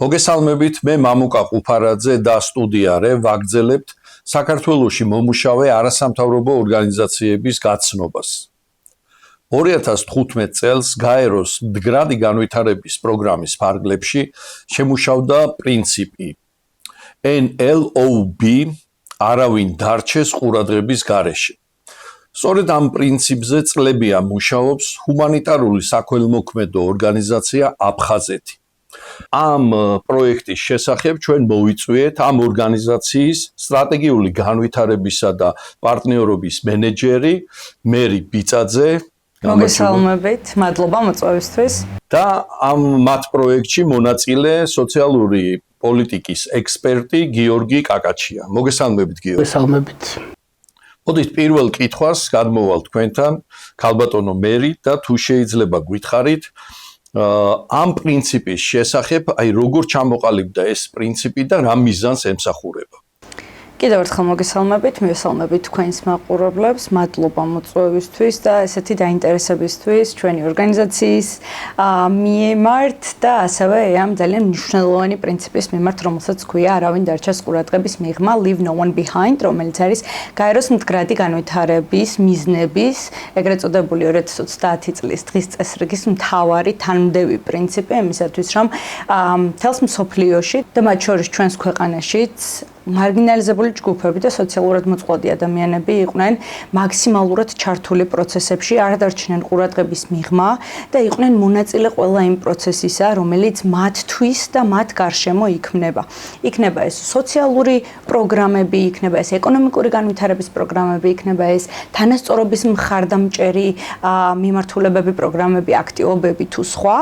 მოგესალმებით, მე მამუკა ყუფარაძე და სტუდია-რე ვაგრძელებთ საქართველოში მომუშავე არასამთავრობო ორგანიზაციების გაცნობას. 2015 წელს გაეროს მდგრადი განვითარების პროგრამის ფარგლებში შემუშავდა პრინციპი NLOB არავინ დარჩეს ყურადღების გარეშე. სწორედ ამ პრინციპზე წლებია მუშაობს ჰუმანიტარული საქველმოქმედო ორგანიზაცია აფხაზეთი. Am პროექტის შესახებ ჩვენ მოვიწვიეთ ამ ორგანიზაციის სტრატეგიული განვითარებისა და პარტნიორობის მენეჯერი მერი ბიწაძე. მოგესალმებით, მადლობა მოწვევისთვის. და ამ მათ პროექტში მონაწილე სოციალური პოლიტიკის ექსპერტი გიორგი კაკაჩია. მოგესალმებით გიორგი. მოგესალმებით. მოდით პირველ კითხვას გადმოვალ თქვენთან, ქალბატონო მერი და თუ შეიძლება გითხარით ამ პრინციპის შესახებ, როგორ ჩამოყალიბდა ეს პრინციპი და რა მიზანს ემსახურება. კიდევ ერთხელ მოგესალმებით, მივესალმებით თქვენს მაყურებლებს, მადლობა მოწვევისთვის და ესეთი დაინტერესებისთვის ჩვენი ორგანიზაციის მიმართ და ასევე ამ ძალიან მნიშვნელოვანი პრინციპის მიმართ, რომელსაც ქვია არავინ დარჩეს ყურადღების მიღმა, leave no one behind, რომელიც არის გაეროს მდგრადი განვითარების მიზნების, ეგრეთ წოდებული 2030 წლის დღის წესრიგის მთავარი თანმდევი პრინციპი იმისათვის, რომ მთელს მსოფლიოში და მათ შორის ჩვენს ქვეყანაშიც მარგინალიზებული ჯგუფები და სოციალურად მოწყვლადი ადამიანები იყვნენ მაქსიმალურად ჩართული პროცესებში, არ დარჩნენ ყურადღების მიღმა და იყვნენ მონაწილე ყველა იმ პროცესისა, რომელიც მათთვის და მათ გარშემო იქმნება. იქნება ეს სოციალური პროგრამები, იქნება ეს ეკონომიკური განვითარების პროგრამები, იქნება ეს თანასწორობის მხარდამჭერი მიმართულებები, პროგრამები, აქტივობები თუ სხვა.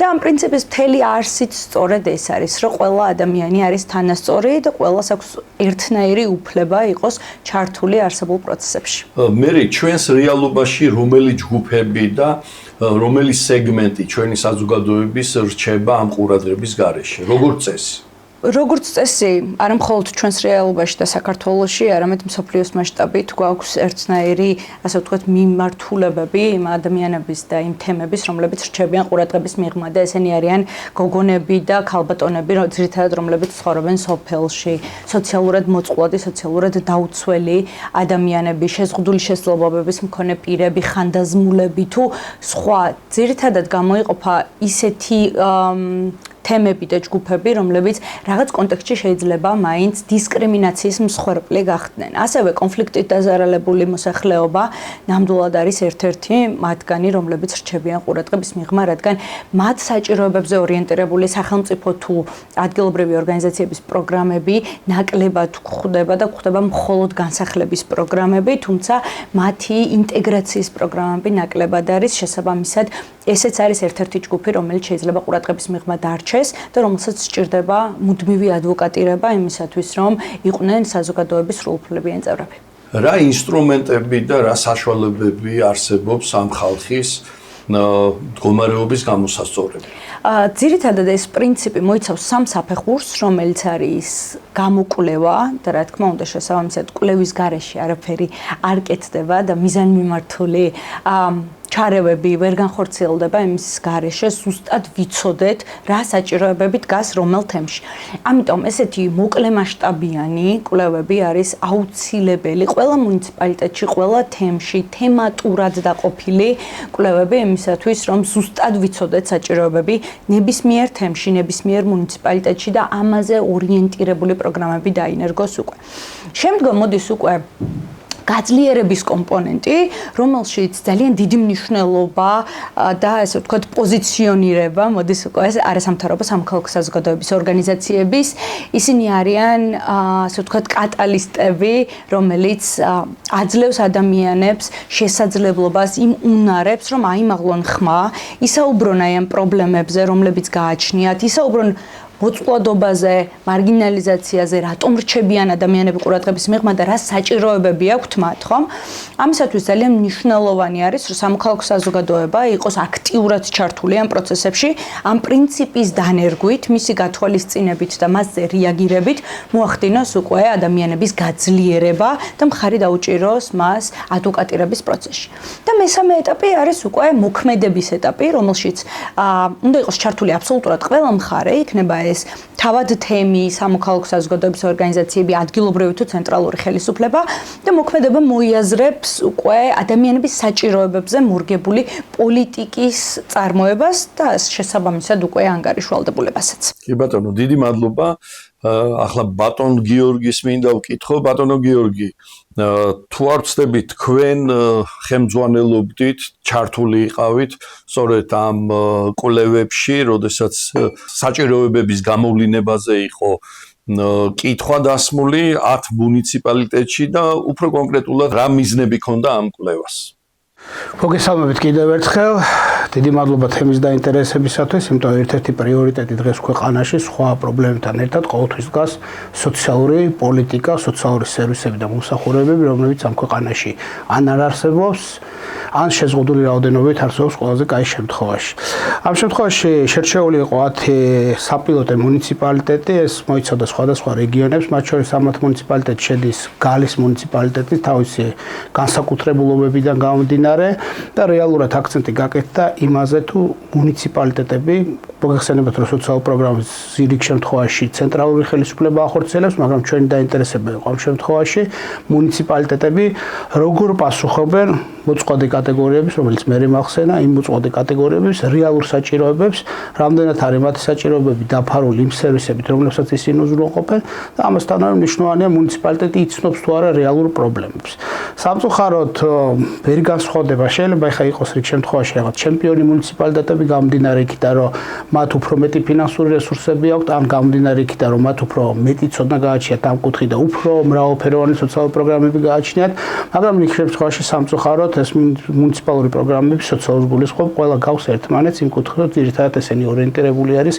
და ამ პრინციპის მთელი არსიც სწორედ ეს არის, რომ ყველა ადამიანი არის თანასწორი და ყველას აქვს ერთნაირი უფლება იყოს ჩართული არსებულ პროცესებში. მერი, ჩვენს რეალობაში რომელი ჯგუფები და რომელი სეგმენტი ჩვენი საზოგადოების რჩება ამ ყურადღების გარეშე? როგორც წესი? როგორც წესი, არა მხოლოდ ჩვენს რეალობაში და საქართველოში, არამედ მსოფლიოს მასშტაბით გვაქვს ერთნაირი, ასე ვთქვათ, მიმართულებები იმ ადამიანების და იმ თემების, რომლებიც რჩებიან ყურადღების მიღმა და ესენი არიან გოგონები და ქალბატონები, ძირითადად რომლებიც ცხოვრობენ სოფელში, სოციალურად მოწყვლადი, სოციალურად დაუცველი ადამიანები, შეზღუდული შესაძლებლობების მქონე პირები, ხანდაზმულები თუ სხვა. ძირითადად გამოიყოფა ისეთი თემები და ჯგუფები, რომლებიც რაღაც კონტექსტში შეიძლება მაინც დისკრიმინაციის მსხვერპლი გახდნენ. ასევე კონფლიქტით დაზარალებული მოსახლეობა ნამდვილად არის ერთ-ერთი მათგანი, რომლებიც რჩებიან ყურადღების მიღმა, რადგან მათ საჭიროებებზე ორიენტირებული სახელმწიფო თუ ადგილობრივი ორგანიზაციების პროგრამები ნაკლებად გვხვდება და გვხვდება მხოლოდ განსახლების პროგრამები, თუმცა მათი ინტეგრაციის პროგრამები ნაკლებად არის, შესაბამისად ესეც არის ერთ-ერთი ჯგუფი, რომელიც შეიძლება ყურადღების მიღმა დარჩეს და რომელსაც სჭირდება მუდმივი ადვოკატირება იმისათვის, რომ იყვნენ საზოგადოების სრულუფლებიანი წევრები. რა ინსტრუმენტები და რა საშუალებები არსებობს ამ ხალხის მდგომარეობის გამოსასწორებლად? ძირითადად ეს პრინციპი მოიცავს სამ საფეხურს, რომელიც არის გამოკვლევა და რა თქმა უნდა შესაბამისად კვლევის გარეშე არაფერი არ კეთდება და მიზანმიმართული ჩარევები ვერ განხორციელდება იმის გარეშე, ზუსტად ვიცოდეთ რა საჭიროებები დგას რომელ თემში. ამიტომ ესეთი მოკლე მასშტაბიანი კვლევები არის აუცილებელი ყველა მუნიციპალიტეტში, ყველა თემში, თემატურად დაყოფილი კვლევები იმისათვის, რომ ზუსტად ვიცოდეთ საჭიროებები ნებისმიერ თემში, ნებისმიერ მუნიციპალიტეტში და ამაზე ორიენტირებული პროგრამები დაინერგოს უკვე. შემდგომ მოდის უკვე გაძლიერების კომპონენტი, რომელშიც ძალიან დიდი მნიშვნელობა და ასე ვთქვათ პოზიციონირება მოდის უკვე არასამთავრობო სამოქალაქო საზოგადოების ორგანიზაციების. ისინი არიან ასე ვთქვათ კატალისტები, რომელიც აძლევს ადამიანებს შესაძლებლობას იმ უნარებს, რომ აიმაღლონ ხმა, ისაუბრონ აი ამ პრობლემებზე, რომლებიც გააჩნიათ, ისაუბრონ მოწყვლადობაზე, მარგინალიზაციაზე, რატომ რჩებიან ადამიანები ყურადღების მიღმა და რა საჭიროებები აქვთ მათ, ხომ? ამისათვის ძალიან მნიშვნელოვანი არის, რომ სამოქალაქო საზოგადოება იყოს აქტიურად ჩართული ამ პროცესებში, ამ პრინციპის დანერგვით, მისი გათვალისწინებით და მასზე რეაგირებით მოახდინოს უკვე ადამიანების გაძლიერება და მხარი დაუჭიროს მას ადვოკატირების პროცესში. და მესამე ეტაპი არის უკვე მოქმედების ეტაპი, რომელშიც უნდა იყოს ჩართული აბსოლუტურად ყველა მხარე, იქნება ეს თავად თემი, სამოქალაქო საზოგადოების ორგანიზაციები, ადგილობრივი თუ ცენტრალური ხელისუფლება და მოქმედება მოიაზრებს უკვე ადამიანების საჭიროებებზე მორგებული პოლიტიკის წარმოებას და შესაბამისად უკვე ანგარიშვალდებულებასაც. კი ბატონო, დიდი მადლობა. ახლა ბატონ გიორგის მინდა ვკითხო, ბატონო გიორგი, თუ არ ვცდები თქვენ ხელმძღვანელობდით, ჩართული იყავით სწორედ ამ კვლევებში, როდესაც საჭიროებების გამოვლინებაზე იყო კითხვა დასმული 10 მუნიციპალიტეტში და უფრო კონკრეტულად რა მიზნები ჰქონდა ამ კვლევას? მოგესალმებით კიდევ ერთხელ. დიდი მადლობა თემის დაინტერესებისათვის, იმიტომ ერთ-ერთი პრიორიტეტი დღეს ქვეყანაში სხვა პრობლემებთან ერთად ყოველთვის დგას სოციალური პოლიტიკა, სოციალური სერვისები და მომსახურებები, რომლებიც ამ ქვეყანაში ან არ არსებობს, ან შეზღუდული რაოდენობით არსებობს ყველაზე კაი შემთხვევაში. ამ შემთხვევაში შერჩეული იყო 10 საპილოტო მუნიციპალიტეტი, ეს მოიცავდა სხვადასხვა რეგიონებს, მათ შორის 10 მუნიციპალიტეტში შედის გალის მუნიციპალიტეტი თავისი განსაკუთრებულობებიდან გამომდინარე და რეალურად აქცენტი გაკეთდა იმაზე, თუ მუნიციპალიტეტები მოგეხსენებათ, რომ სოციალურ პროგრამის ზირიქ შემთხვევაში ცენტრალური ხელისუფლება ახორციელებს, მაგრამ ჩვენი დაინტერესება იყო ამ შემთხვევაში მუნიციპალიტეტები როგორ პასუხობენ მოწყობილ კატეგორიების, რომელიც მე მახსენა, იმ მოწყობილ კატეგორიების რეალურ საჭიროებებს, რამდენად არის მათი საჭიროებები დაფარული იმ სერვისებით, რომლებსაც ისინი უზრუნველყოფენ და ამასთანავე მნიშვნელოვანია მუნიციპალიტეტი იცნობს თუ არა რეალურ პრობლემებს. სამწუხაროდ ვერ განსხვავდება, შეიძლება ეხა იყოს რიგ შემთხვევაში რაღაც ჩემპიონი მუნიციპალიტეტები გამომდინარე იქიდან, რომ მათ უფრო მეტი ფინანსური რესურსები აქვთ, ან გამომდინარე იქიდან, რომ მათ უფრო მეტი ცოდნა გააჩნიათ ამ კუთხით და უფრო მრავალფეროვანი სოციალური პროგრამები გააჩნიათ, მაგრამ რიგ შემთხვევაში სამწუხაროდ ეს მუნიციპალური პროგრამები სოციალურ გულისხმობ ყველა გავს ერთმანეთს იმ კუთხით, რომ ძირითადად ესენი ორიენტირებული არის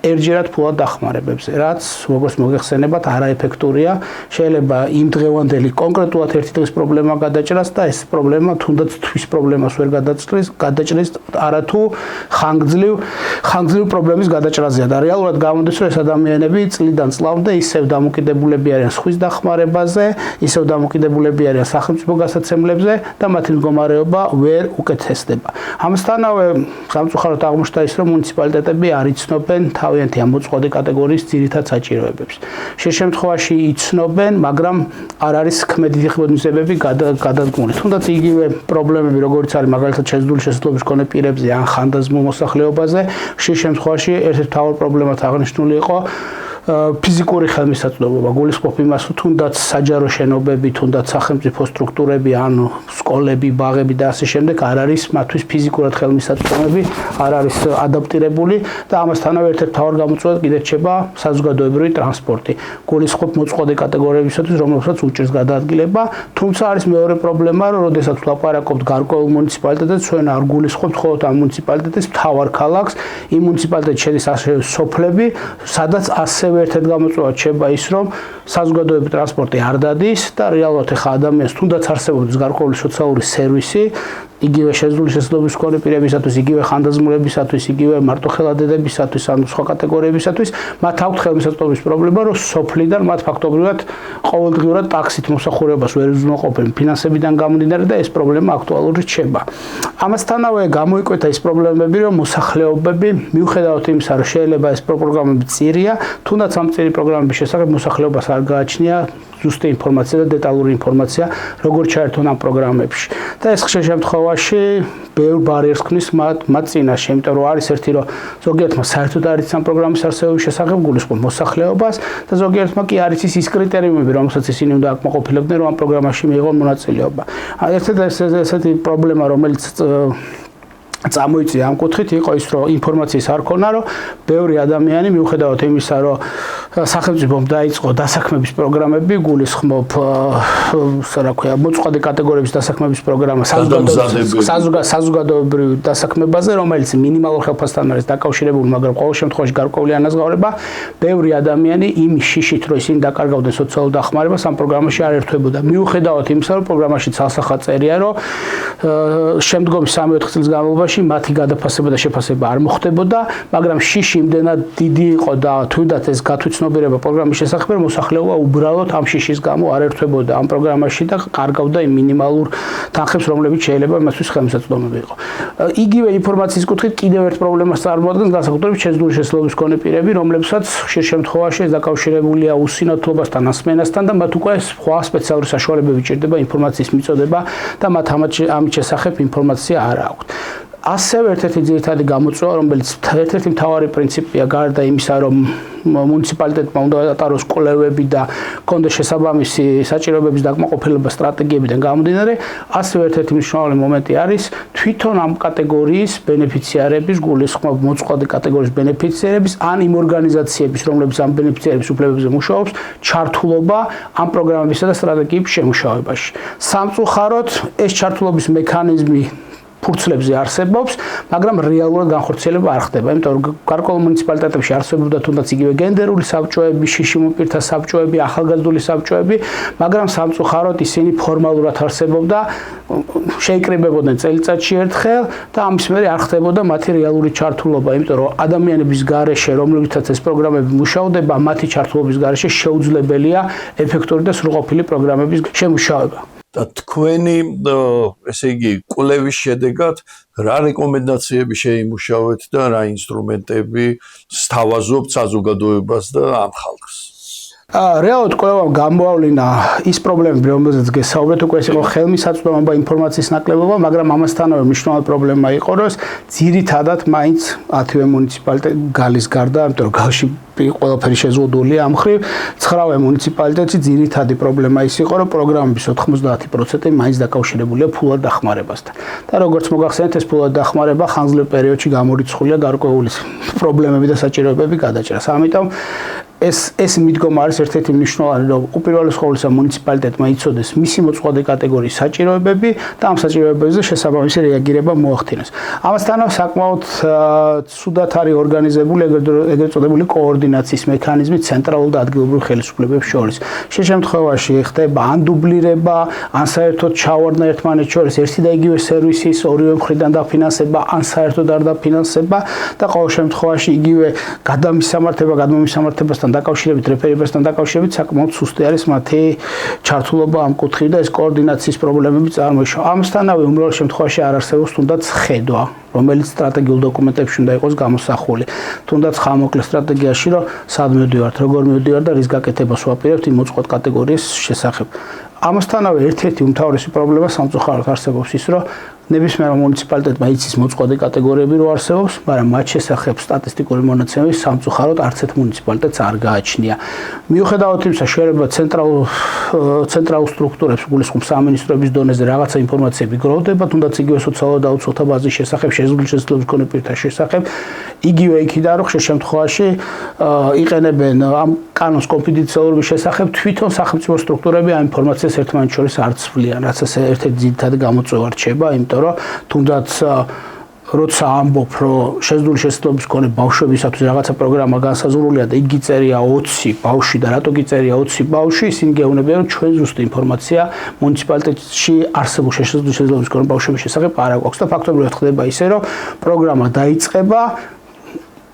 ერთჯერად ფულად დახმარებებზე, რაც როგორც მოგეხსენებათ არაეფექტურია, შეიძლება იმ დღევანდელი კონკრეტულად ერთი დღის პრობლემა გადაჭრას და ეს პრობლემა თუნდაც თვის პრობლემას ვერ გადაჭრის, არათუ ხანგრძლივ პრობლემის გადაჭრაზეა და რეალურად გამოდის, რომ ეს ადამიანები წლიდან წლამდე ისევ დამოკიდებულები არიან სხვის დახმარებაზე, ისევ დამოკიდებულები არიან სახელმწიფო გასაცემლებზე და მათი მდგომარეობა ვერ უკეთესდება. ამასთანავე სამწუხაროდ აღმოჩნდა ის, რომ მუნიციპალიტეტები არ იცნობენ თავიანთი ამ მოწყობილ კატეგორიის ძირითად საჭიროებებს. შე შემთხვევაში იცნობენ, მაგრამ არ არის ქმედი ხმებები გადადგმული. თუნდაც იგივე პრობლემები, როგორც არის მაგალითად შეზღუდული შესაძლებლობის მქონე პირებზე ან ხანდაზმულ მოსახლეობაზე, შე შემთხვევაში ერთ-ერთი მთავარი პრობლემად აღნიშნული იყო ფიზიკური ხელმისაწვდომობა, გულისხმობ იმას, თუნდაც საჯარო შენობები, თუნდაც სახელმწიფო სტრუქტურები, ან სკოლები, ბაღები და ასე შემდეგ არ არის მათთვის ფიზიკურად ხელმისაწვდომები, არ არის ადაპტირებული და ამასთანავე ერთ-ერთი მთავარი გამოწვევა კიდე რჩება საზოგადოებრივი ტრანსპორტი. გულისხმობ მოწყობილ კატეგორიებისათვის, რომლებსაც უჭირს გადაადგილება, თუმცა არის მეორე პრობლემა, რომ როდესაც ვლაპარაკობთ გარკვეულ მუნიციპალიტეტებს, ჩვენ არ გულისხმობთ მხოლოდ ამ მუნიციპალიტეტის მთავარ ქალაქს, იმ მუნიციპალიტეტში შედის ასევე სოფლები, სადაც ასევე ერთ-ერთ გამოწვევად შეება ის, რომ საზოგადოებრივი ტრანსპორტი არ დადის და რეალურად ახლა ადამიანს თუნდაც არსებობს გარკვეული სოციალური სერვისი, იგივე შეზღუდული შესაძლებლობის მქონე პირებისათვის, იგივე ხანდაზმულებისათვის, იგივე მარტოხელადებებისათვის, ან სხვა კატეგორიებისათვის, მათ აქვთ ხელმისაწვდომობის პრობლემა, რომ სოფლიდან მათ ფაქტობრივად ყოველდღიურად ტაქსით მოსახურებას ვერ უზრუნველყოფენ ფინანსებიდან გამომდინარე და ეს პრობლემა აქტუალური რჩება. ამასთანავე გამოიკვეთა ის პრობლემები, რომ მოსახლეობები მიუხედავად იმისა, რომ შეიძლება ეს პროგრამები წირია, თუნდაც ამ წირი პროგრამების შესახებ მოსახლეობას არ გააჩნია ზუსტი ინფორმაცია და დეტალური ინფორმაცია, როგორ ჩაერთონ ამ პროგრამებში. და ეს ხშირ შემთხვევაში ბევრ ბარიერს ქმნის მათ წინაშე, იმიტომ რომ არის ერთი, რომ ზოგიერთმა საერთოდ არ იცის ამ პროგრამის არსებობის შესახებ, გულისხმობ მოსახლეობას და ზოგიერთმა კი არ იცის ის კრიტერიუმები, რომელსაც ისინი უნდა აკმაყოფილებდნენ, რომ ამ პროგრამაში მიიღონ მონაწილეობა. ერთ-ერთი ესეთი პრობლემა, რომელიც წამოიწია ამ კუთხით იყო ის, რომ ინფორმაციის არ ქონა, რომ ბევრი ადამიანი მიუხედავად იმისა, რომ სახელმწიფომ დაიწყო დასაქმების პროგრამები, გულისხმობ მოწყობილ კატეგორიების დასაქმების პროგრამა საზოგადოებრივ დასაქმებაზე, რომელიც მინიმალურ ხელფასთან არის დაკავშირებული, მაგრამ ყოველ შემთხვევაში გარკვეული ანაზღაურება, ბევრი ადამიანი იმის შიშით, რომ ისინი დაკარგავდნენ სოციალურ დახმარებას, ამ პროგრამაში არ ერთვებოდა. მიუხედავად იმისა, რომ პროგრამაში ცალსახად წერია, რომ შემდგომი 3-4 წლის განმავლობაში მათი გადაფასება და შეფასება არ მოხდებოდა, მაგრამ შიში იმდენად დიდი იყო და თუნდაც ეს გათვითცნობა ცნობიერება პროგრამის შესახებ, რომ მოსახლეობა უბრალოდ ამ შიშის გამო არ ერთვებოდა ამ პროგრამაში და კარგავდა იმ მინიმალურ თანხებს, რომლებიც შეიძლება იმასთვის ხელმისაწვდომები იყო. იგივე ინფორმაციის კუთხით კიდევ ერთ პრობლემას წარმოადგენს განსაკუთრებით შეზღუდული შესაძლებლობის მქონე პირები, რომლებსაც ხშირ შემთხვევაში ეს დაკავშირებულია უსინათლობასთან, ასმენასთან და მათ უკვე სხვა სპეციალური საშუალებები ჭირდება ინფორმაციის მიწოდება და მათ ამით შესახებ ინფორმაცია არ აქვთ. ასევე ერთ-ერთი ძირითადი გამოწვევა, რომელიც ერთ-ერთი მთავარი პრინციპია გარდა იმისა, რომ მუნიციპალიტეტმა უნდა ატაროს კვლევები და კონდეს შესაბამისი საჭიროებების დაკმაყოფილება სტრატეგიებიდან გამომდინარე, ასევე ერთ-ერთი მნიშვნელოვანი მომენტი არის თვითონ ამ კატეგორიის ბენეფიციარების, გულისხმობ მოწყვლადი კატეგორიის ბენეფიციარების ან იმ ორგანიზაციების, რომლებიც ამ ბენეფიციარების უფლებებზე მუშაობს, ჩართულობა ამ პროგრამებისა და სტრატეგიების შემუშავებაში. სამწუხაროდ, ეს ჩართულობის მექანიზმი ფურცლებზე არსებობს, მაგრამ რეალურად განხორციელება არ ხდება, იმიტომ რომ გარკვეულ მუნიციპალიტეტებში არსებობდა თუნდაც იგივე გენდერული საბჭოები, შიშიმოპირთა საბჭოები, ახალგაზრდული საბჭოები, მაგრამ სამწუხაროდ ისინი ფორმალურად არსებობდა, შეიკრიბებოდნენ წელიწადში ერთხელ და ამის მერე არ ხდებოდა მათი რეალური ჩართულობა, იმიტომ რომ ადამიანების გარეშე, რომლებიცაც ეს პროგრამები მუშაობდება, მათი ჩართულობის გარეშე შეუძლებელია ეფექტური და სრულყოფილი პროგრამების შემუშავება. და თქვენი ესე იგი კვლევის შედეგად რა რეკომენდაციები შეიმუშავეთ და რა ინსტრუმენტები სთავაზობთ საზოგადოებას და ამ ხალხს? რეალურად კვლევამ გამოავლინა ის პრობლემები, რომელზეც გესაუბრეთ, უკვე ეს იყო ხელმისაწვდომობა, ინფორმაციის ნაკლებობა, მაგრამ ამასთანავე მნიშვნელოვანი პრობლემა იყო, რომ ძირითადად მაინც 10-ვე მუნიციპალიტეტი გალის გარდა, იმიტომ რომ გალში ყველაფერი შეზღუდულია ამ მხრივ, 9-ვე მუნიციპალიტეტში ძირითადი პრობლემა ის იყო, რომ პროგრამების 90% მაინც დაკავშირებულია ფულად დახმარებასთან. და როგორც მოგახსენეთ, ეს ფულად დახმარება ხანძლივ პერიოდში გამორიცხულია გარკვეული პრობლემები და საჭიროებები გადაჭრას. ამიტომ ეს მიდგომა არის ერთ-ერთი მნიშვნელოვანი, რომ უპირველეს ყოვლისა მუნიციპალიტეტმა იცოდეს მისი მოწყვლადი კატეგორიის საჭიროებები და ამ საჭიროებებზე შესაბამისი რეაგირება მოახდინოს. ამასთანავე საკმაოდ ცუდად არის ორგანიზებული ეგრეთ წოდებული კოორდინაციის მექანიზმი ცენტრალურ და ადგილობრივ ხელისუფლებებს შორის. შე შემთხვევაში ხდება ან დუბლირება, ან საერთოდ ჩავარდნა ერთმანეთს შორის ერთი და იგივე სერვისის ორივე მხრიდან დაფინანსება, ან საერთოდ არ დაფინანსება და ყოველ შემთხვევაში იგივე გადმომისამართებასთან დაკავშირებით, რეფერირებასთან დაკავშირებით საკმაოდ სუსტი არის მათი ჩართულობა ამ კუთხით და ეს კოორდინაციის პრობლემები წარმოიშვა. ამასთანავე უმრავლეს შემთხვევაში არ არსებობს თუნდაც ხედვა, რომელიც სტრატეგიულ დოკუმენტებში უნდა იყოს გამოსახული. თუნდაც ხანმოკლე სტრატეგიაში, რომ სად მივდივართ, როგორ მივდივართ და რის გაკეთებას ვაპირებთ იმ მოწყვლად კატეგორიის შესახებ. ამასთანავე ერთ-ერთი უმთავრესი პრობლემა სამწუხაროდ არსებობს ის, რომ ნებისმიერ მუნიციპალიტეტმა იცის მოწყვლადი კატეგორიები რო არსებობს, მაგრამ მათ შესახებ სტატისტიკური მონაცემები სამწუხაროდ არც ერთ მუნიციპალიტეტს არ გააჩნია. მიუხედავად იმისა, შეიძლება ცენტრალურ სტრუქტურებს, გულისხმობ სამინისტროების დონეზე რაღაცა ინფორმაციები გროვდება, თუნდაც იგივე სოციალურ დაუცველთა ბაზის შესახებ, შეზღუდული შესაძლებლობის მქონე პირთა შესახებ, იგივე იქიდან რომ ხშირ შემთხვევაში იყენებენ ამ კანონს კონფიდენციალურობის შესახებ, თვითონ სახელმწიფო სტრუქტურები ამ ინფორმაციას ერთმანეთს შორის არ ცვლიან, რაც ეს ერთ-ერთი ძირითადი გამოწვევა რჩება, იმიტომ რომ თუნდაც როცა ამბობ, რომ შეზღუდული შესაძლებლობის მქონე ბავშვებისათვის რაღაცა პროგრამა განსაზღვრულია და იგი წერია 20 ბავშვი და რატო გიწერია 20 ბავშვი, ისინი გეუბნებიან, რომ ჩვენ ზუსტი ინფორმაცია მუნიციპალიტეტში არსებულ შეზღუდული შესაძლებლობის მქონე ბავშვების შესახებ არ აქვს და ფაქტობრივად ხდება ისე, რომ პროგრამა დაიწყება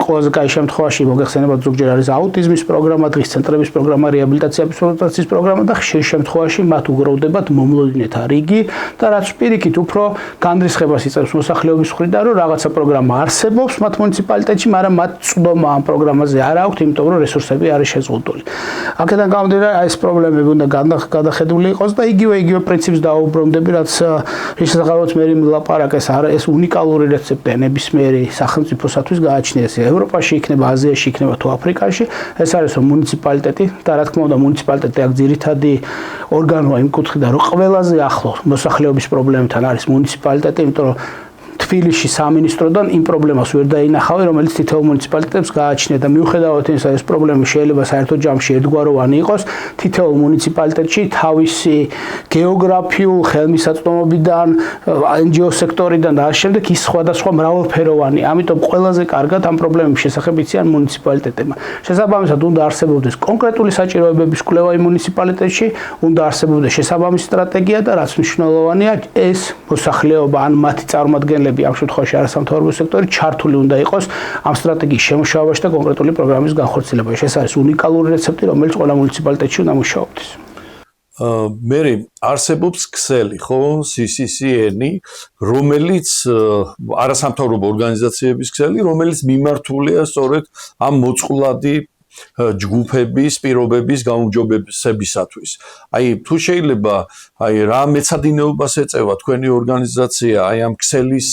ყველაზე კაი შემთხვევაში მოგეხსენებათ ზოგჯერ არის აუტიზმის პროგრამა, დღის ცენტრების პროგრამა, რეაბილიტაციის პროგრამა და ხშირ შემთხვევაში მათ უგროვდებათ მომლოდნეთა რიგი და რაც პირიქით უფრო განრისხებას იწევს მოსახლეობის მხრიდან, რომ რაღაცა პროგრამა არსებობს მათ მუნიციპალიტეტში, მაგრამ მათ წვდომა ამ პროგრამაზე არ აქვთ, იმიტომ რომ რესურსები არის შეზღუდული. აქედან გამომდინარე, ეს პრობლემები უნდა გადახედული იყოს და იგივე პრინციპს დაუბრუნდები, რაც რის შესაძლებლობაც მე ვილაპარაკეს, ეს უნიკალური რეცეპტია ნებისმიერი სახელმწიფოსათვის გააჩნიეს. ევროპაში იქნება, აზიაში იქნება თუ აფრიკაში, ეს არის რომ მუნიციპალიტეტი და რა თქმა უნდა მუნიციპალიტეტი აქ ძირითადი ორგანოა იმ კუთხიდან, რომ ყველაზე ახლო მოსახლეობის პრობლემებთან არის მუნიციპალიტეტი, იმიტომ რომ თბილისში სამინისტროდან იმ პრობლემას ვერ დაინახავენ, რომელიც თითოეულ მუნიციპალიტეტებს გააჩნია და მიუხედავად იმისა, ეს პრობლემა შეიძლება საერთოდ ჯამში ერთგვაროვანი იყოს, თითოეულ მუნიციპალიტეტში თავისი გეოგრაფიულ ხელმისაწვდომობიდან, NGO სექტორიდან და ამ შემდეგ ის სხვადასხვა მრავალფეროვანი. ამიტომ ყველაზე კარგად ამ პრობლემების შესახებ იციან მუნიციპალიტეტებმა. შესაბამისად, უნდა არსებობდეს კონკრეტული საჭიროებების კვლევა იმ მუნიციპალიტეტში, უნდა არსებობდეს შესაბამისი სტრატეგია და რაც მნიშვნელოვანია, ეს მოსახლეობა ან მათი წარმომადგენლები ორგანიზაციები, ამ შემთხვევაში არასამთავრობო სექტორი ჩართული უნდა იყოს ამ სტრატეგიის შემუშავებაში და კონკრეტული პროგრამის განხორციელებაში. ეს არის უნიკალური რეცეპტი, რომელიც ყველა მუნიციპალიტეტში უნდა მუშაობდეს. მე არსებობს ქსელი, ხო, CCCN-ი, რომელიც არასამთავრობო ორგანიზაციების ქსელი, რომელიც მიმართულია სწორედ ამ მოწყვლადი ჯგუფების პირობების გაუმჯობესებისათვის. აი თუ შეიძლება რა მეცადინეობას ეწევა თქვენი ორგანიზაცია ამ ქსელის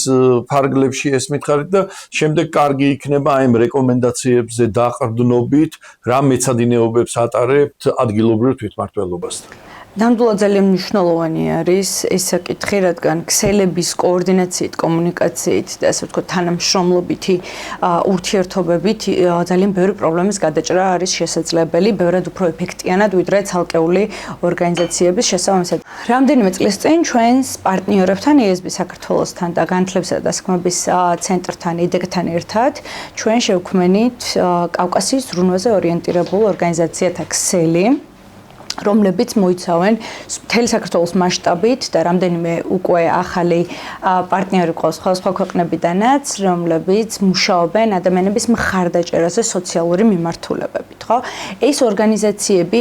ფარგლებში ეს მითხარით და შემდეგ კარგი იქნება ამ რეკომენდაციებზე დაყრდნობით რა მეცადინეობებს ატარებთ ადგილობრივ თვითმმართველობასთან. ნამდვილად ძალიან მნიშვნელოვანი არის ეს საკითხი, რადგან ქსელების კოორდინაციით, კომუნიკაციით და ასე ვთქვათ, თანამშრომლობითი ურთიერთობებით ძალიან ბევრი პრობლემის გადაჭრა არის შესაძლებელი, ბევრად უფრო ეფექტიანად, ვიდრე ცალკეული ორგანიზაციების შესაბამისად. რამდენიმე წლის წინ ჩვენს პარტნიორებთან, ESB საქართველოსთან და განათლებისა და დასაქმების ცენტრთან, EDEC-თან ერთად ჩვენ შევქმნით კავკასიის ზრუნვაზე ორიენტირებულ ორგანიზაციათა ქსელი, რომლებიც მოიცავენ მთელი საქართველოს მასშტაბით და რამდენიმე უკვე ახალი პარტნიორი ყავს სხვადასხვა ქვეყნებიდანაც, რომლებიც მუშაობენ ადამიანების მხარდაჭერაზე სოციალური მიმართულებებით, ხო? ეს ორგანიზაციები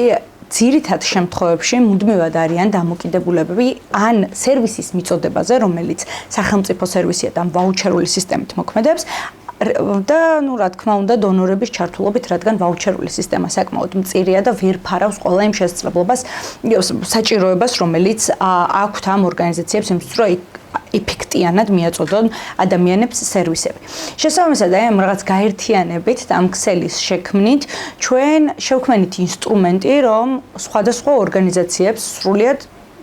ძირითად შემთხვევებში მუდმივად არიან დამოკიდებულები ან სერვისის მიწოდებაზე, რომელიც სახელმწიფო სერვისია და ვაუჩერული სისტემით მოქმედებს. და რა თქმა უნდა დონორების ჩართულობით, რადგან ვაუჩერული სისტემა საკმაოდ მწირია და ვერ ფარავს ყველა იმ შესაძლებლობას, საჭიროებას, რომელიც აქვთ ამ ორგანიზაციებს იმისთვის, რომ ეფექტიანად მიაწოდონ ადამიანებს სერვისები. შესაბამისად, ამ რაღაც გაერთიანებით და ამ ქსელის შექმნით ჩვენ შევქმნით ინსტრუმენტი, რომ სხვადასხვა ორგანიზაციებს სრულიად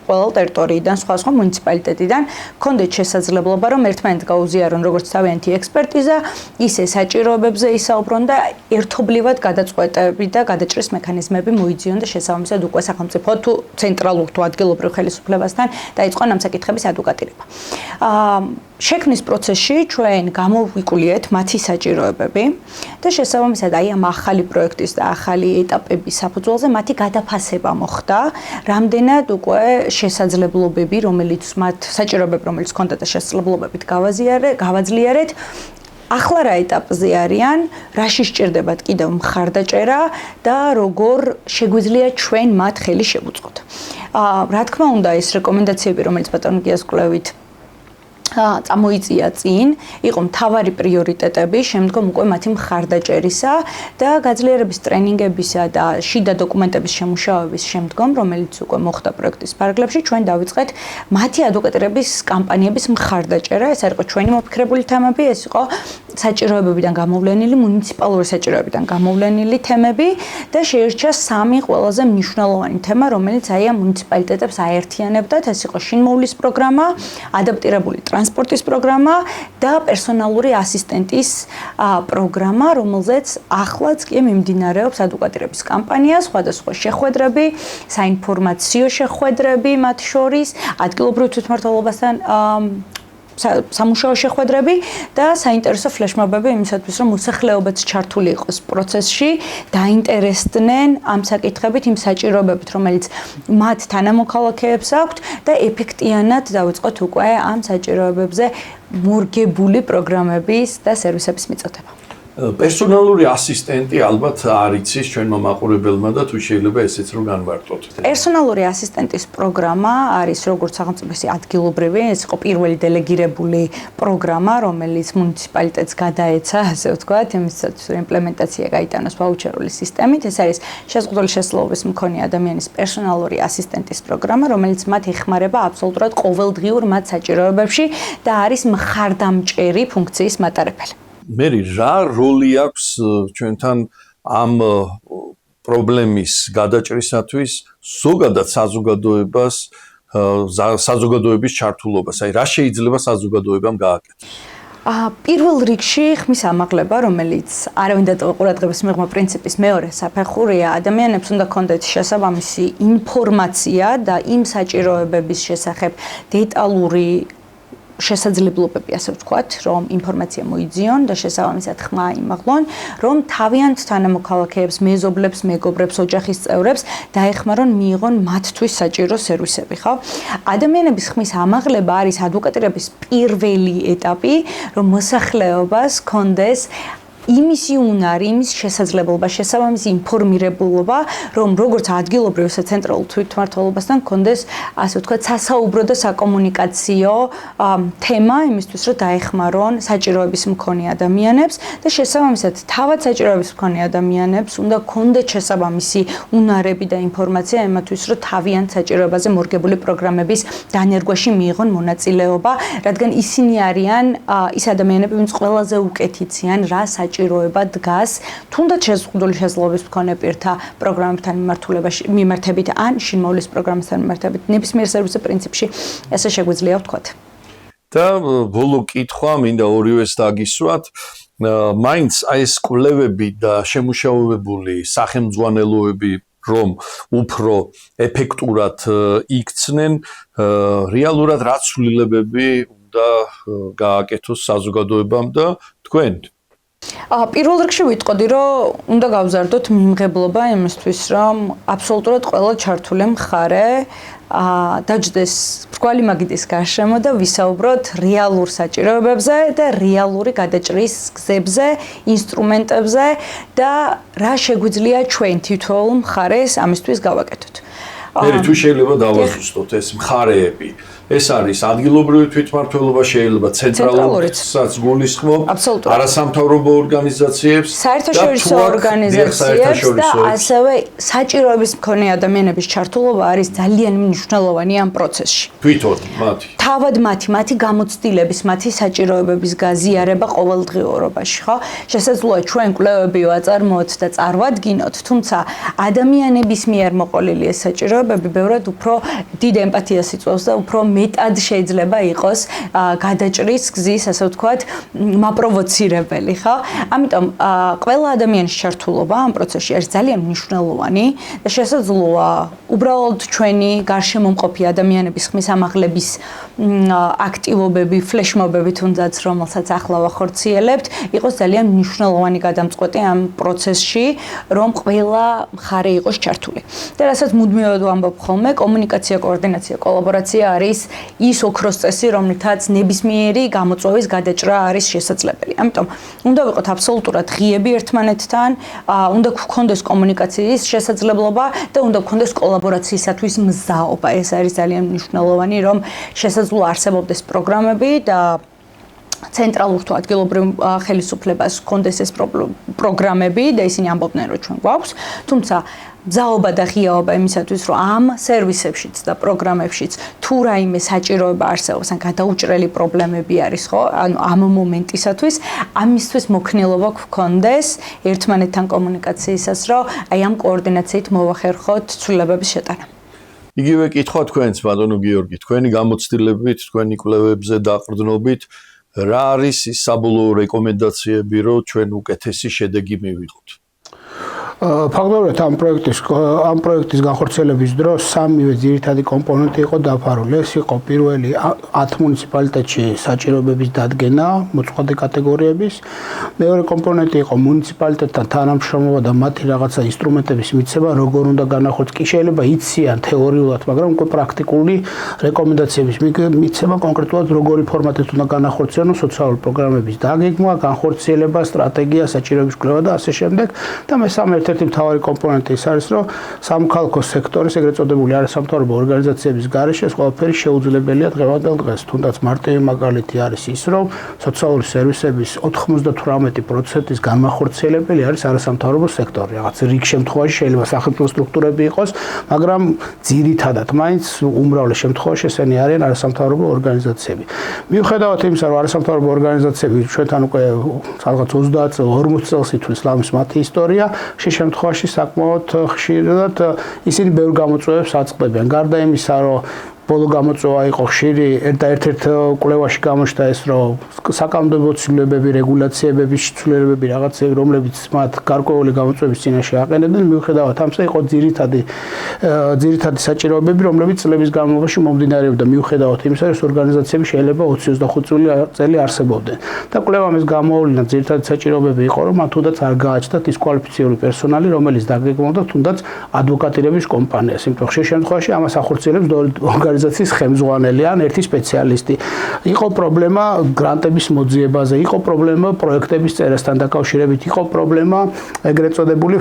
ყველა ტერიტორიიდან, სხვა მუნიციპალიტეტიდან ქონდეთ შესაძლებლობა, რომ ერთმანეთს გაუზიარონ როგორც თავიანთი ექსპერტიზა, ისე საჭიროებებზე ისაუბრონ და ერთობლივად გადაწყვეტები და გადაჭრის მექანიზმები მოიძიონ და შესაბამისად უკვე სახელმწიფო თუ ცენტრალურ თუ ადგილობრივ ხელისუფლებასთან დაიწყონ ამ საკითხების ადვოკატირება. შექმნის პროცესში ჩვენ გამოვიკულიეთ მათი საჭიროებები და შესაბამისად აი ამ ახალი პროექტის და ახალი ეტაპების საფუძველზე მათი გადაფასება მოხდა, რამდენად უკვე შესაძლებლობები, რომელიც მათ საჭიროებები, რომელიც ჰქონდათ და შესაძლებლობებით გავაძლიერეთ, ახლა რა ეტაპზე არიან, რაში სჭირდებათ კიდევ მხარდაჭერა და როგორ შეგვიძლია ჩვენ მათ ხელი შევუწყოთ. რა თქმა უნდა, ეს რეკომენდაციები, რომელიც ბატონო გიას კვლევით წამოიწია წინ, იყო მთავარი პრიორიტეტები, შემდგომ უკვე მათი მხარდაჭერისა და გაძლიერების ტრენინგებისა და შიდა დოკუმენტების შემუშავების შემდგომ, რომელიც უკვე მოხდა პროექტის ფარგლებში, ჩვენ დავიწყეთ მათი ადვოკატირების კამპანიების მხარდაჭერა. ეს იყო ჩვენი მოფიქრებული თემები, ეს იყო საჭიროებებიდან გამოვლენილი, მუნიციპალური საჭიროებებიდან გამოვლენილი თემები და შეირჩა სამი ყველაზე მნიშვნელოვანი თემა, რომელიც აი ამ მუნიციპალიტეტებს აერთიანებდათ. ეს იყო შინმოვლის პროგრამა, ადაპტირებული ტრანსპორტის პროგრამა და პერსონალური ასისტენტის პროგრამა, რომელზეც ახლაც კი მიმდინარეობს ადვოკატირების კამპანია, სხვადასხვა შეხვედრები, საინფორმაციო შეხვედრები მათ შორის, ადგილობრივ თვითმმართველობასთან სამუშაო შეხვედრები და საინტერესო ფლეშმობები იმისათვის, რომ მოსახლეობაც ჩართული იყოს პროცესში, დაინტერესდნენ ამ საკითხებით, იმ საჭიროებებით, რომელიც მათ თანამოქალაქეებს აქვთ და ეფექტიანად დავიწყოთ უკვე ამ საჭიროებებზე მორგებული პროგრამების და სერვისების მიწოდება. პერსონალური ასისტენტი ალბათ არ იცის ჩვენმა მაყურებელმა და თუ შეიძლება ესეც რომ განვარტოთ. პერსონალური ასისტენტის პროგრამა არის როგორც სახელმწიფოს ადგილობრივი, ეს იყო პირველი დელეგირებული პროგრამა, რომელიც მუნიციპალიტეტს გადაეცა, ასე ვთქვათ, იმისათვის რომ იმპლემენტაცია გაიტანოს ვაუჩერული სისტემით. ეს არის შეზღუდული შესაძლებლობის მქონე ადამიანის პერსონალური ასისტენტის პროგრამა, რომელიც მათ ეხმარება აბსოლუტურად ყოველდღიურ მათ საჭიროებებში და არის მხარდამჭერი ფუნქციის მატარებელი. მერი რა როლი აქვს ჩვენთან ამ პრობლემის გადაჭრისათვის ზოგადად საზოგადოების ჩართულობას, აი რა შეიძლება საზოგადოებამ გააკეთოს? პირველ რიგში ხმის ამაღლება, რომელიც არავინ დატოვა ყურადღების მიღმა პრინციპის მეორე საფეხურია, ადამიანებს უნდა ქონდეთ შესაბამისი ინფორმაცია და იმ საჭიროებების შესახებ დეტალური შესაძლებლობები, ასე ვთქვათ, რომ ინფორმაცია მოიძიონ და შესაბამისად ხმა იმაღლონ, რომ თავიანთ თანამოქალაქეებს, მეზობლებს, მეგობრებს, ოჯახის წევრებს დაეხმარონ მიიღონ მათთვის საჭირო სერვისები, ხო? ადამიანების ხმის ამაღლება არის ადვოკატირების პირველი ეტაპი, რომ მოსახლეობას კონდეს იმისი უნარი, იმის შესაძლებლობა, შესაბამისი ინფორმირებულობა, რომ როგორც ადგილობრივ, ისე ცენტრალურ თვითმმართველობასთან კონდეს, ასე ვთქვათ, სასაუბრო და საკომუნიკაციო თემა იმისთვის, რომ დაეხმარონ საჭიროების მქონე ადამიანებს და შესაბამისად თავად საჭიროების მქონე ადამიანებს უნდა კონდეთ შესაბამისი უნარები და ინფორმაცია იმათვის, რომ თავიანთ საჭიროებაზე მორგებული პროგრამების დანერგვაში მიიღონ მონაწილეობა, რადგან ისინი არიან ის ადამიანები, ვინც ყველაზე უკეთიციან რა ჭიროება დგას, თუნდაც შეზღუდული შესაძლებლობის მქონე პირთა პროგრამებთან მიმართებით ან შინმოვლის პროგრამებთან მიმართებით ნებისმიერ სერვისის პრინციპში ესე შეგვიძლია ვთქვათ. და ბოლო კითხვა მინდა ორივეს დაგისვათ. მაინც აი ეს კვლევები და შემუშავებული სახელმძღვანელოები რომ უფრო ეფექტურად იქცნენ, რეალურად რა ცვლილებები უნდა გააკეთოს საზოგადოებამ და თქვენ? პირველ რიგში ვიტყოდი, რომ უნდა გავზარდოთ მიმღებლობა იმისთვის, რომ აბსოლუტურად ყველა ჩართული მხარე დაჯდეს მრგვალი მაგიდის გარშემო და ვისაუბროთ რეალურ საჭიროებებზე და რეალური გადაჭრის გზებზე, ინსტრუმენტებზე და რა შეგვიძლია ჩვენ თითოეულ მხარეს ამისთვის გავაკეთოთ. მე თუ შეიძლება დავაზუსტოთ ეს მხარეები. ეს არის ადგილობრივი თვითმმართველობა, შეიძლება ცენტრალურსაც გულისხმობ, არასამთავრობო ორგანიზაციებს, საერთაშორისო ორგანიზაციებს და ასევე საჭიროების მქონე ადამიანების ჩართულობა არის ძალიან მნიშვნელოვანი ამ პროცესში. თვითონ მათი. თავად მათი გამოცდილების, მათი საჭიროებების გაზიარება ყოველდღიურობაში, ხო? შესაძლოა ჩვენ კვლევები ვაწარმოოთ და წარვადგინოთ, თუმცა ადამიანების მიერ მოყოლილი ეს საჭიროებები ბევრად უფრო დიდ ემპათიას იწვევს და უფრო მეტად შეიძლება იყოს გადაჭრის გზის, ასე ვთქვათ, მაპროვოცირებელი, ხო? ამიტომ ყველა ადამიანის ჩართულობა ამ პროცესში არის ძალიან მნიშვნელოვანი და შესაძლოა უბრალოდ ჩვენი გარშემო მყოფი ადამიანების ხმის ამაღლების აქტივობები, ფლეშმობები თუნდაც რომელსაც ახლა ვახორციელებთ, იყოს ძალიან მნიშვნელოვანი გადამწყვეტი ამ პროცესში, რომ ყველა მხარე იყოს ჩართული. და რასაც მუდმივად ვამბობ ხოლმე, კომუნიკაცია, კოორდინაცია, კოლაბორაცია არის ის ოქროს წესი, რომლითაც ნებისმიერი გამოწვევის გადაჭრა არის შესაძლებელი. ამიტომ უნდა ვიყოთ აბსოლუტურად ღიები ერთმანეთთან, უნდა გქონდეს კომუნიკაციის შესაძლებლობა და უნდა გქონდეს კოლაბორაციისათვის მზაობა. ეს არის ძალიან მნიშვნელოვანი, რომ შესაძლოა არსებობდეს პროგრამები და ცენტრალურ თუ ადგილობრივ ხელისუფლებას გქონდეს ეს პროგრამები და ისინი ამბობდნენ, რომ ჩვენ გვაქვს, თუმცა მზაობა და ღიაობა იმისათვის, რომ ამ სერვისებშიც და პროგრამებშიც თუ რაიმე საჭიროება არსებობს, ან გადაუჭრელი პრობლემები არის, ხო? ანუ ამ მომენტისათვის ამისთვის მოქნილობა გქონდეს ერთმანეთთან კომუნიკაციისას, რომ აი ამ კოორდინაციით მოვახერხოთ ცვლილებების შეტანა. იგივე კითხვა თქვენს, ბატონო გიორგი, თქვენი გამოცდილებით, თქვენი კვლევებზე დაყრდნობით, რა არის ის საბოლოო რეკომენდაციები, რომ ჩვენ უკეთესი შედეგი მივიღოთ? ფაქტობრივად ამ პროექტის განხორციელების დროს სამივე ძირითადი კომპონენტი იყო დაფარული. ეს იყო პირველი 10 მუნიციპალიტეტში საჭიროებების დადგენა მოწყვლადი კატეგორიების. მეორე კომპონენტი იყო მუნიციპალიტეტთან თანამშრომლობა და მათი რაღაცა ინსტრუმენტების მიცემა, როგორ უნდა განახორციელოს. კი შეიძლება იციან თეორიულად, მაგრამ უკვე პრაქტიკული რეკომენდაციების მიცემა კონკრეტულად როგორი ფორმატით უნდა განახორციელოს სოციალური პროგრამების დაგეგმა, განხორციელება, სტრატეგია, საჭიროების კვლევა და ასე შემდეგ. და მესამე ერთ-ერთი მთავარი კომპონენტი ის არის, რომ სამხალხო სექტორის, ეგრეთ წოდებული არასამთავრობო ორგანიზაციების გარეშე ეს ყველაფერი შეუძლებელია დღევანდელ დღეს. თუნდაც მარტივი მაგალითი არის ის, რომ სოციალური სერვისების 98%-ის განმახორციელებელი არის არასამთავრობო სექტორი. რაღაც რიგ შემთხვევაში შეიძლება სახელმწიფო სტრუქტურები იყოს, მაგრამ ძირითადად მაინც უმრავლეს შემთხვევაში ესენი არიან არასამთავრობო ორგანიზაციები. მიუხედავად იმისა, რომ არასამთავრობო ორგანიზაციები ჩვენთან უკვე რაღაც 30 წელს, 40 წელს ითვლის ლამის მათი ისტორია, შემთხვევაში საკმაოდ ხშირად ისინი ბევრ გამოწვევებს აწყდებიან. გარდა იმისა, რომ ბოლო გამოწვევა იყო ხშირი, ერთ კვლევაში გამოჩნდა ეს, რომ საკანონმდებლო ცვლილებები, რეგულაციებების ცვლილებები რაღაცები, რომლებიც მათ გარკვეული გამოწვევების წინაშე აყენებდნენ, მიუხედავად ამისა იყო ძირითადი საჭიროებები, რომლებიც წლების განმავლობაში მომდინარეობდა, მიუხედავად იმისა, რომ ორგანიზაციები შეიძლება 20-25 წელი არსებობდნენ. და კვლევამ ეს გამოავლინა ძირითადი საჭიროებები იყო, რომ მათ თუნდაც არ გააჩნდათ ის კვალიფიციური პერსონალი, რომელიც დაგეგმავდა თუნდაც ადვოკატირების კომპანიას. იმიტომ ხშირ შემთხვევაში ამას ახორციელებს ორგანიზაციის ხელმძღვანელი ან ერთი სპეციალისტი. იყო პრობლემა გრანტების მოძიებაზე, იყო პრობლემა პროექტების წერასთან დაკავშირებით, იყო პრობლემა ეგრეთ წოდებული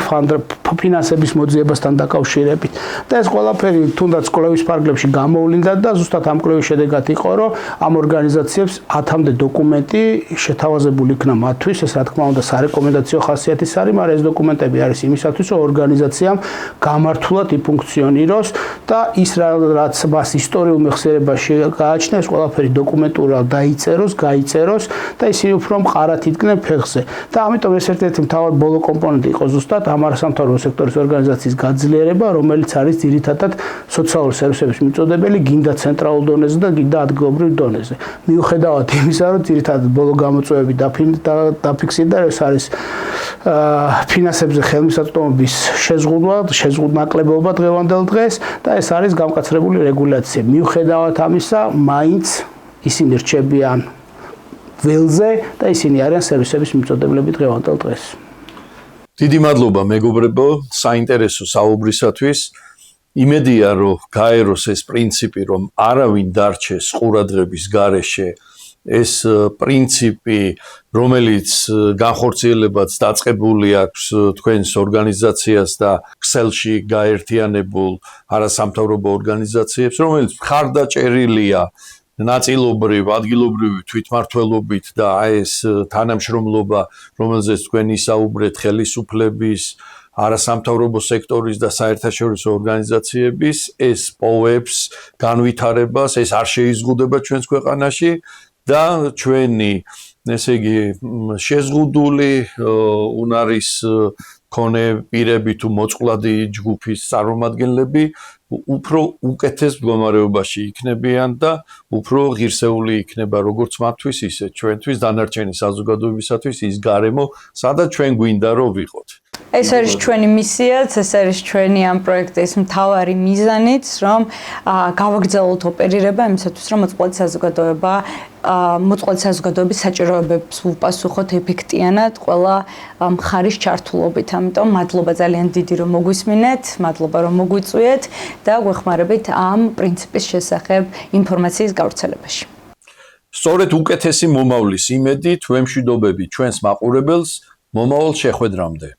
ფინანსების მოძიებასთან დაკავშირებით. და ეს ყველაფერი თუნდაც კვლევის ფარგლებში გამოვლინდა და ზუსტად ამ კვლევის შედეგად იყო, რომ ამ ორგანიზაციებს 10-მდე დოკუმენტი შეთავაზებული იქნა მათთვის, ეს რა თქმა უნდა სარეკომენდაციო ხასიათის არის, მაგრამ ეს დოკუმენტები არის იმისათვის, რომ ორგანიზაციამ გამართულად იფუნქციონიროს და ის რაც მას ისტორიულ მეხსიერებაში გააჩნია, ეს ყველაფერი დოკუმენტურად გაიწეროს და ისინი უფრო მყარად იდგნენ ფეხზე. და ამიტომ ეს ერთ-ერთი მთავარი ბოლო კომპონენტი იყო ზუსტად ამ არასამთავრობო სექტორის ორგანიზაციის გაძლიერება, რომელიც არის ძირითადად სოციალური სერვისების მიწოდებელი, გინდა ცენტრალურ დონეზე და გინდა ადგილობრივ დონეზე. მიუხედავად იმისა, რომ ძირითადად ბოლო გამოწვევები დაფიქსირდა, ეს არის ფინანსებზე ხელმისაწვდომობის შეზღუდნაკლებობა დღევანდელ დღეს და ეს არის გამკაცრებული რეგულაცია. მიუხედავად ამისა, მაინც ისინი რჩებიან ველზე და ისინი არიან სერვისების მიწოდებლები დღევანდელ დღეს. დიდი მადლობა მეგობრებო, საინტერესო საუბრისათვის. იმედია, რომ გაეროს ეს პრინციპი, რომ არავინ დარჩეს ყურადღების გარეშე, ეს პრინციპი, რომელიც განხორციელებაც დაწყებული აქვს თქვენს ორგანიზაციას და ქსელში გაერთიანებულ არასამთავრობო ორგანიზაციებს, რომელიც მხარდაჭერილია ნაწილობრივ ადგილობრივი თვითმმართველობით და ეს თანამშრომლობა, რომელზეც თქვენ ისაუბრეთ, ხელისუფლების, არასამთავრობო სექტორის და საერთაშორისო ორგანიზაციების, ეს პოვებს განვითარებას, ეს არ შეიზღუდება ჩვენს ქვეყანაში და ჩვენი, ესე იგი, შეზღუდული უნარის მქონე პირები თუ მოწყვლადი ჯგუფის წარმომადგენლები უფრო უკეთეს მდგომარეობაში იქნებიან და უფრო ღირსეული იქნება როგორც მათთვის, ისე ჩვენთვის, დანარჩენი საზოგადოებისათვის ის გარემო, სადაც ჩვენ გვინდა რომ ვიყოთ. ეს არის ჩვენი მისიაც, ეს არის ჩვენი ამ პროექტის მთავარი მიზანიც, რომ გავაგრძელოთ ოპერირება იმისათვის, რომ მოწყვლადი საზოგადოების საჭიროებებს ვუპასუხოთ ეფექტიანად ყველა მხარის ჩართულობით. ამიტომ მადლობა ძალიან დიდი, რომ მოგვისმინეთ, მადლობა რომ მოგვიწვიეთ და გვეხმარებით ამ პრინციპის შესახებ ინფორმაციის გავრცელებაში. სწორედ უკეთესი მომავლის იმედით ვემშვიდობები ჩვენს მაყურებელს მომავალ შეხვედრამდე.